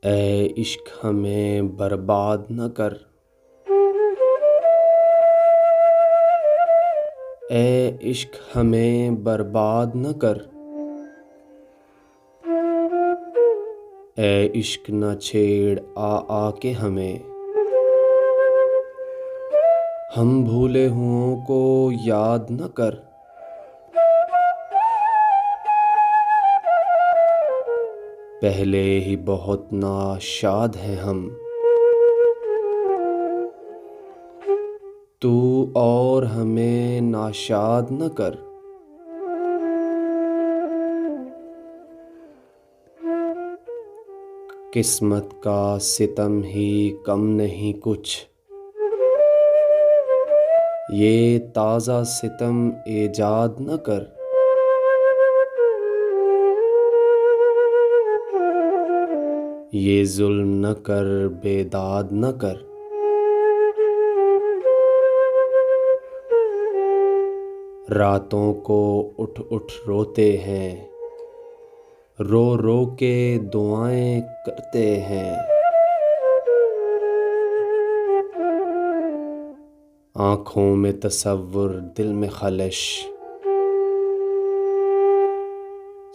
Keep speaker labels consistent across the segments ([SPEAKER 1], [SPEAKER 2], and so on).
[SPEAKER 1] ऐ इश्क हमें बर्बाद न कर। ऐ इश्क हमें बर्बाद न कर। ऐ इश्क न छेड़ आ के हमें। हम भूले हुओं को याद न कर। पहले ही बहुत नाशाद हैं हम। तू और हमें नाशाद न कर। किस्मत का सितम ही कम नहीं कुछ। ये ताज़ा सितम ईजाद न कर। ये जुल्म न कर, बेदाद न कर। रातों को उठ उठ रोते हैं, रो रो के दुआएं करते हैं। आँखों में तसव्वुर, दिल में खलश।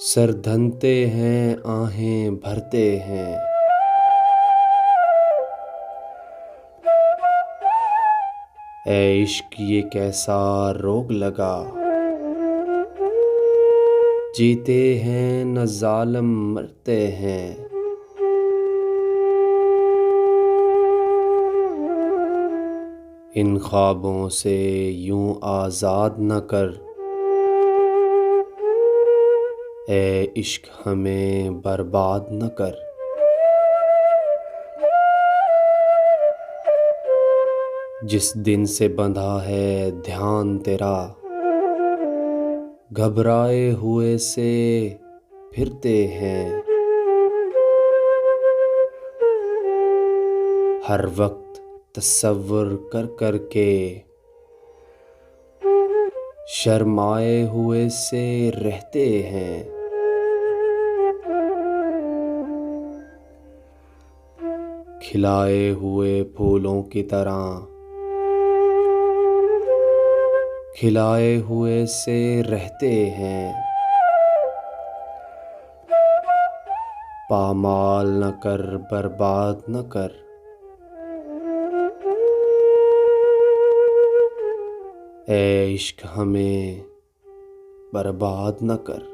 [SPEAKER 1] सर धनते हैं, आहें भरते हैं। ऐ इश्क ये कैसा रोग लगा। जीते हैं न ज़ालिम मरते हैं। इन ख्वाबों से यूं आज़ाद न कर। ऐ इश्क हमें बर्बाद न कर। जिस दिन से बंधा है ध्यान तेरा, घबराए हुए से फिरते हैं। हर वक्त तसव्वुर कर कर के शर्माए हुए से रहते हैं। खिलाए हुए फूलों की तरह खिलाए हुए से रहते हैं। पामाल न कर, बर्बाद न कर। ऐ इश्क हमें बर्बाद न कर।